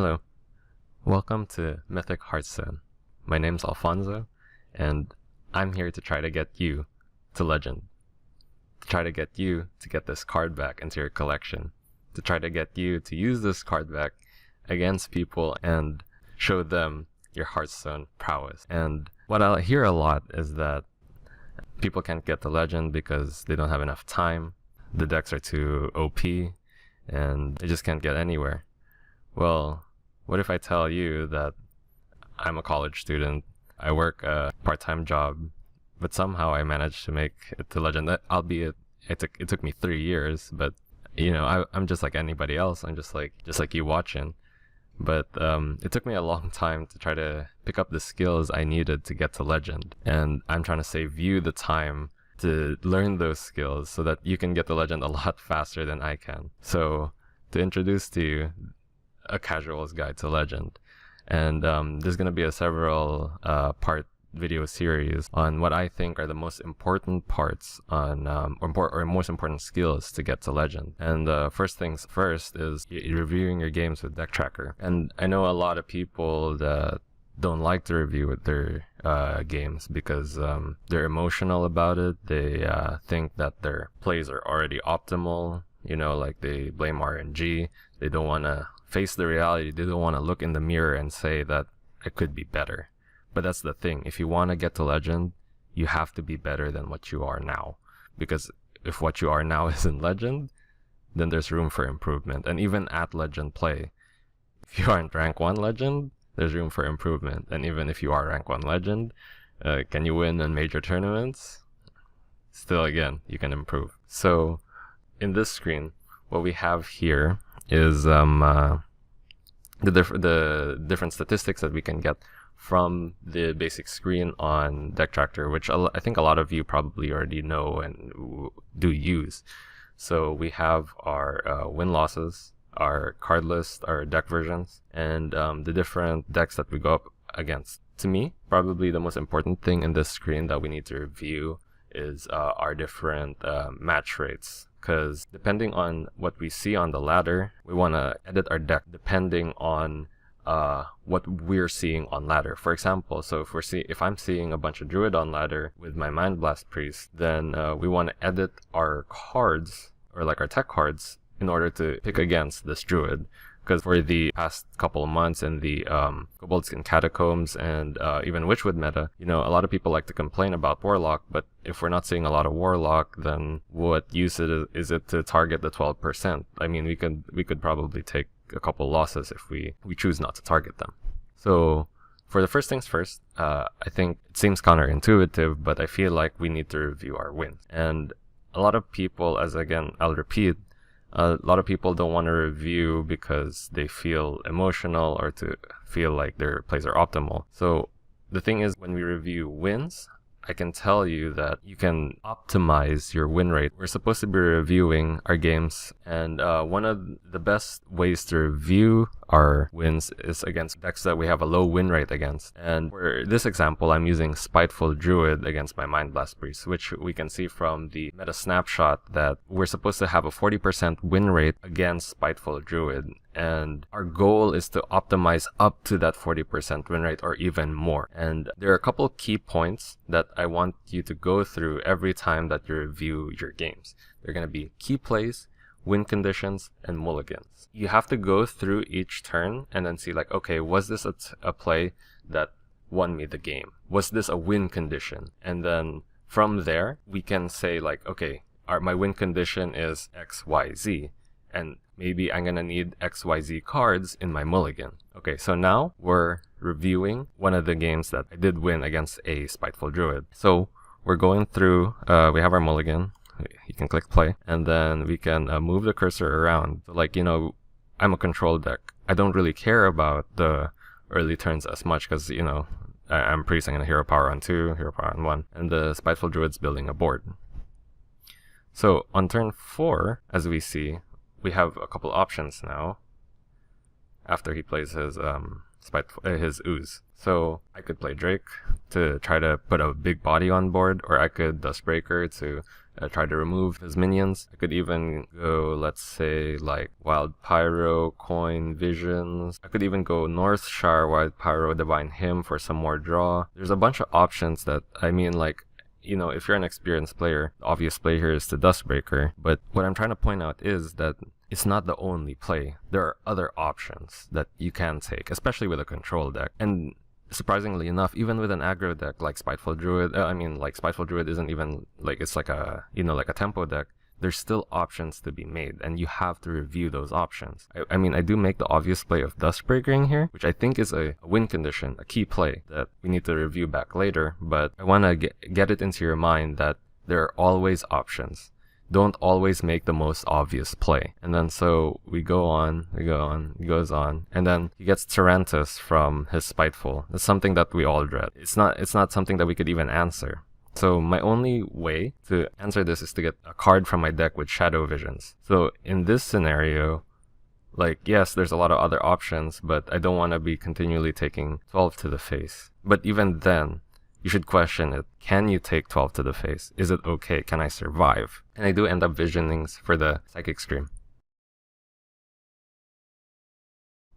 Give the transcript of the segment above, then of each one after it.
Hello, welcome to Mythic Hearthstone. My name's Alfonso, and I'm here to try to get you to Legend. To try to get you to get this card back into your collection. To try to get you to use this card back against people and show them your Hearthstone prowess. And what I hear a lot is that people can't get to Legend because they don't have enough time, the decks are too OP, and they just can't get anywhere. Well, what if I tell you that I'm a college student, I work a part-time job, but somehow I managed to make it to Legend, albeit it took me 3 years, but I'm just like anybody else. I'm just like you watching. But it took me a long time to try to pick up the skills I needed to get to Legend. And I'm trying to save you the time to learn those skills so that you can get to Legend a lot faster than I can. So to introduce to you a casual's guide to Legend. And there's going to be a several part video series on what I think are the most important parts on or most important skills to get to Legend. And first things first is reviewing your games with Deck Tracker. And I know a lot of people that don't like to review with their games because they're emotional about it. They think that their plays are already optimal, like they blame RNG. They don't want to face the reality. They don't want to look in the mirror and say that it could be better. But that's the thing. If you want to get to Legend, you have to be better than what you are now. Because if what you are now isn't Legend, then there's room for improvement. And even at Legend play, if you aren't rank 1 Legend, there's room for improvement. And even if you are rank 1 Legend, can you win in major tournaments? Still, again, you can improve. So in this screen, what we have here is the different statistics that we can get from the basic screen on Deck Tracker, which I think a lot of you probably already know and do use. So we have our win-losses, our card list, our deck versions, and the different decks that we go up against. To me, probably the most important thing in this screen that we need to review is our different match rates. Because depending on what we see on the ladder, we want to edit our deck depending on what we're seeing on ladder. For example, so if I'm seeing a bunch of Druid on ladder with my Mind Blast Priest, then we want to edit our cards, or like our tech cards, in order to pick against this Druid. Because for the past couple of months in the Koboldskin Catacombs and even Witchwood meta, a lot of people like to complain about Warlock, but if we're not seeing a lot of Warlock, then what use is it to target the 12%? I mean, we could probably take a couple losses if we choose not to target them. So for the first things first, I think it seems counterintuitive, but I feel like we need to review our wins. And a lot of people, I'll repeat, a lot of people don't want to review because they feel emotional or to feel like their plays are optimal. So the thing is, when we review wins, I can tell you that you can optimize your win rate. We're supposed to be reviewing our games, and one of the best ways to review our wins is against decks that we have a low win rate against. And for this example, I'm using Spiteful Druid against my Mind Blast Priest, which we can see from the meta snapshot that we're supposed to have a 40% win rate against Spiteful Druid. And our goal is to optimize up to that 40% win rate or even more. And there are a couple key points that I want you to go through every time that you review your games. They're going to be key plays, win conditions, and mulligans. You have to go through each turn and then see like, okay, was this a play that won me the game? Was this a win condition? And then from there, we can say like, okay, my win condition is XYZ. And maybe I'm going to need XYZ cards in my mulligan. Okay, so now we're reviewing one of the games that I did win against a Spiteful Druid. So we're going through, we have our mulligan. You can click play, and then we can move the cursor around. So like, I'm a control deck. I don't really care about the early turns as much because, I'm priest, I'm going to hero power on 2, hero power on 1, and the Spiteful Druid's building a board. So on turn 4, as we see, we have a couple options now after he plays his his ooze. So I could play Drake to try to put a big body on board, or I could Dustbreaker to try to remove his minions. I could even go, let's say, like Wild Pyro, Coin, Visions. I could even go Northshire, Wild Pyro, Divine Hymn for some more draw. There's a bunch of options that, I mean, like, you know, if you're an experienced player, the obvious play here is the Dustbreaker. But what I'm trying to point out is that it's not the only play. There are other options that you can take, especially with a control deck. And surprisingly enough, even with an aggro deck like Spiteful Druid, Spiteful Druid isn't even, like, it's like a, you know, like a tempo deck. There's still options to be made, and you have to review those options. I mean, I do make the obvious play of Dustbreakering here, which I think is a win condition, a key play that we need to review back later, but I want to get it into your mind that there are always options. Don't always make the most obvious play. And then so he goes on, and then he gets Tarantus from his Spiteful. It's something that we all dread. It's not something that we could even answer. So my only way to answer this is to get a card from my deck with Shadow Visions. So in this scenario, like, yes, there's a lot of other options, but I don't want to be continually taking 12 to the face. But even then, you should question it. Can you take 12 to the face? Is it okay? Can I survive? And I do end up visionings for the Psychic Scream.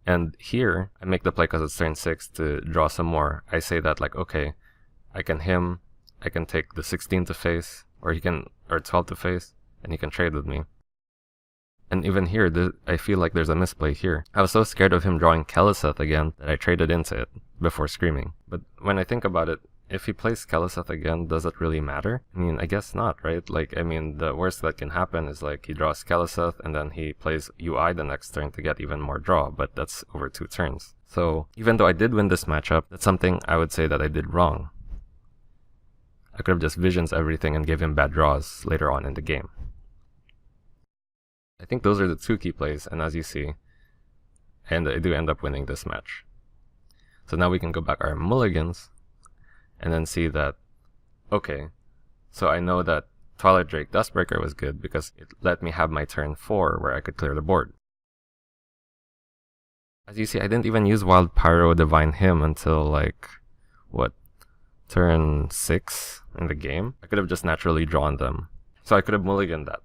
And here, I make the play because it's turn 6 to draw some more. I say that, like, okay, I can him, I can take the 16 to face, or 12 to face, and he can trade with me. And even here, I feel like there's a misplay here. I was so scared of him drawing Keleseth again that I traded into it before screaming. But when I think about it, if he plays Keleseth again, does it really matter? I mean, I guess not, right? Like, I mean, the worst that can happen is, like, he draws Keleseth and then he plays UI the next turn to get even more draw, but that's over 2 turns. So, even though I did win this matchup, that's something I would say that I did wrong. I could have just visions everything and gave him bad draws later on in the game. I think those are the 2 key plays, and as you see, I do end up winning this match. So now we can go back our mulligans, and then see that, okay, so I know that Twilight Drake Dustbreaker was good because it let me have my turn 4 where I could clear the board. As you see, I didn't even use Wild Pyro Divine Hymn until, like, what, turn 6 in the game? I could have just naturally drawn them. So I could have mulliganed that.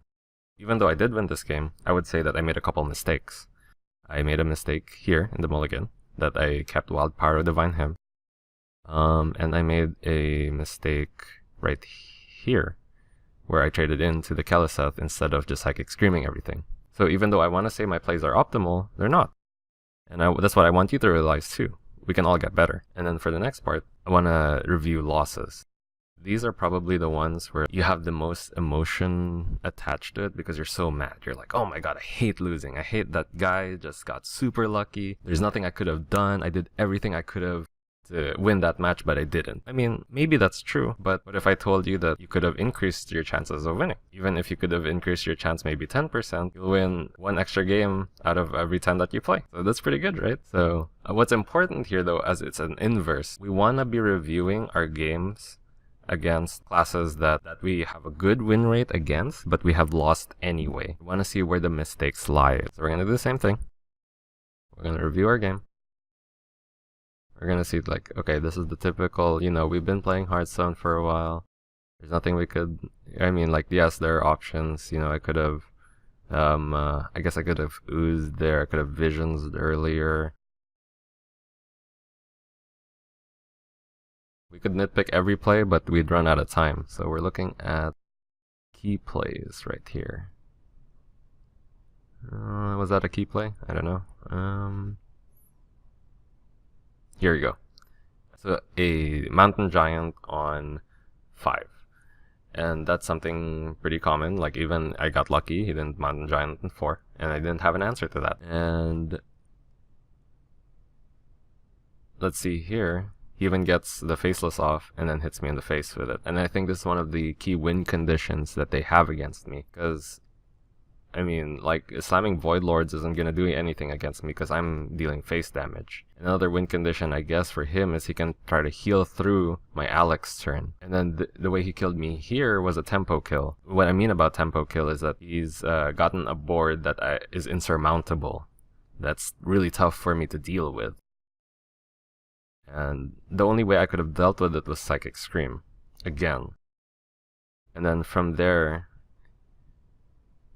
Even though I did win this game, I would say that I made a couple mistakes. I made a mistake here in the mulligan, that I kept Wild Pyro Divine Hymn. And I made a mistake right here, where I traded into the Keleseth instead of just Psychic Screaming everything. So even though I want to say my plays are optimal, they're not. And that's what I want you to realize too. We can all get better. And then for the next part, I want to review losses. These are probably the ones where you have the most emotion attached to it because you're so mad. You're like, oh my god, I hate losing. I hate that guy just got super lucky. There's nothing I could have done. I did everything I could have to win that match, but I didn't. I mean, maybe that's true, but what if I told you that you could have increased your chances of winning? Even if you could have increased your chance maybe 10%, you'll win 1 extra game out of every 10 that you play. So that's pretty good, right? So what's important here though, as it's an inverse, we want to be reviewing our games against classes that we have a good win rate against, but we have lost anyway. We want to see where the mistakes lie. So we're going to do the same thing. We're going to review our game. We're going to see, like, okay, this is the typical, you know, we've been playing Hearthstone for a while. There's nothing we could, I mean, like, yes, there are options. You know, I could have, I guess I could have oozed there. I could have visions earlier. We could nitpick every play, but we'd run out of time. So we're looking at key plays right here. Was that a key play? I don't know. Here we go. So a Mountain Giant on 5. And that's something pretty common. Like, even I got lucky, he didn't Mountain Giant on 4. And I didn't have an answer to that. And let's see here. He even gets the Faceless off and then hits me in the face with it. And I think this is one of the key win conditions that they have against me. Because, I mean, like, slamming Void Lords isn't going to do anything against me because I'm dealing face damage. Another win condition, I guess, for him is he can try to heal through my Alex turn. And then the way he killed me here was a tempo kill. What I mean about tempo kill is that he's gotten a board that is insurmountable. That's really tough for me to deal with. And the only way I could have dealt with it was Psychic Scream. Again. And then from there,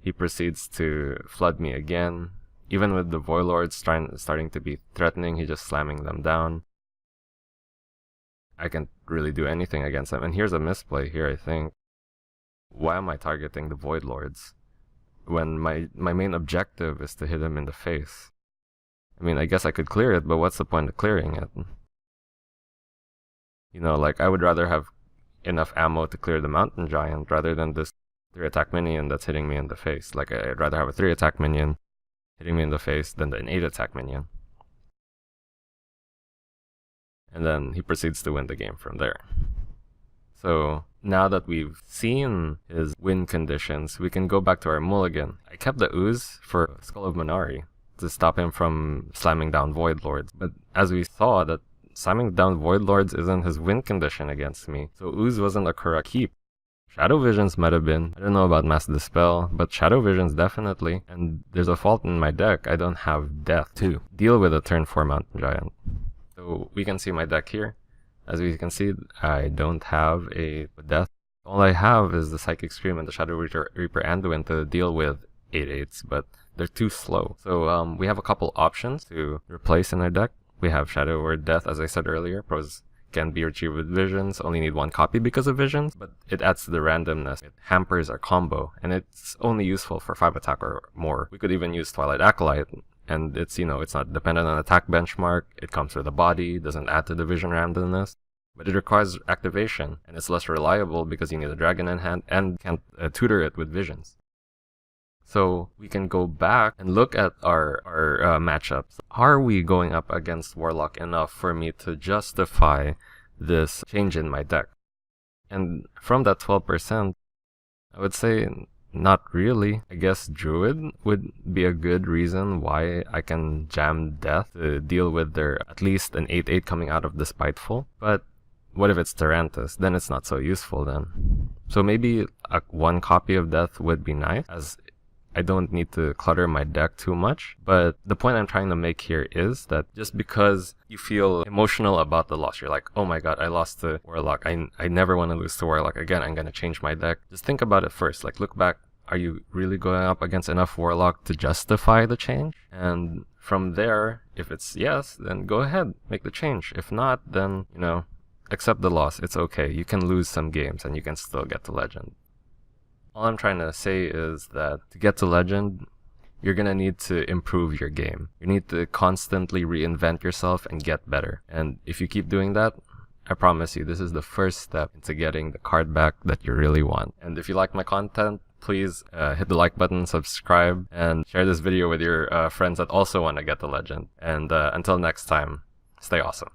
he proceeds to flood me again. Even with the Void Lords starting to be threatening, he's just slamming them down. I can't really do anything against him. And here's a misplay here, I think. Why am I targeting the Void Lords when my main objective is to hit him in the face? I mean, I guess I could clear it, but what's the point of clearing it? You know, like, I would rather have enough ammo to clear the Mountain Giant rather than this 3-attack minion that's hitting me in the face. Like, I'd rather have a 3-attack minion hitting me in the face than an 8-attack minion. And then he proceeds to win the game from there. So now that we've seen his win conditions, we can go back to our mulligan. I kept the Ooze for Skull of Manari to stop him from slamming down Void Lords. But as we saw, that slamming down Void Lords isn't his win condition against me. So Ooze wasn't a correct keep. Shadow Visions might have been. I don't know about Mass Dispel, but Shadow Visions definitely. And there's a fault in my deck. I don't have Death to deal with a turn 4 Mountain Giant. So we can see my deck here. As we can see, I don't have a Death. All I have is the Psychic Scream and the Shadow Reaper Anduin to deal with 8/8s, but they're too slow. So we have a couple options to replace in our deck. We have Shadow or Death, as I said earlier. Pros can be retrieved with Visions, only need 1 copy because of Visions, but it adds to the randomness. It hampers our combo, and it's only useful for 5-attack or more. We could even use Twilight Acolyte, and it's, you know, it's not dependent on attack benchmark, it comes with a body, doesn't add to the vision randomness, but it requires activation, and it's less reliable because you need a dragon in hand and can't tutor it with visions. So we can go back and look at our matchups. Are we going up against Warlock enough for me to justify this change in my deck? And from that 12%, I would say not really. I guess Druid would be a good reason why I can jam Death to deal with their at least an 8/8 coming out of the Spiteful. But what if it's Tarantus? Then it's not so useful then. So maybe 1 copy of Death would be nice, as I don't need to clutter my deck too much. But the point I'm trying to make here is that just because you feel emotional about the loss, you're like, oh my god, I lost to Warlock. I never want to lose to Warlock again. I'm going to change my deck. Just think about it first. Like, look back. Are you really going up against enough Warlock to justify the change? And from there, if it's yes, then go ahead, make the change. If not, then, you know, accept the loss. It's okay. You can lose some games and you can still get to Legend. All I'm trying to say is that to get to Legend, you're going to need to improve your game. You need to constantly reinvent yourself and get better. And if you keep doing that, I promise you, this is the first step into getting the card back that you really want. And if you like my content, please hit the like button, subscribe, and share this video with your friends that also want to get to Legend. And until next time, stay awesome.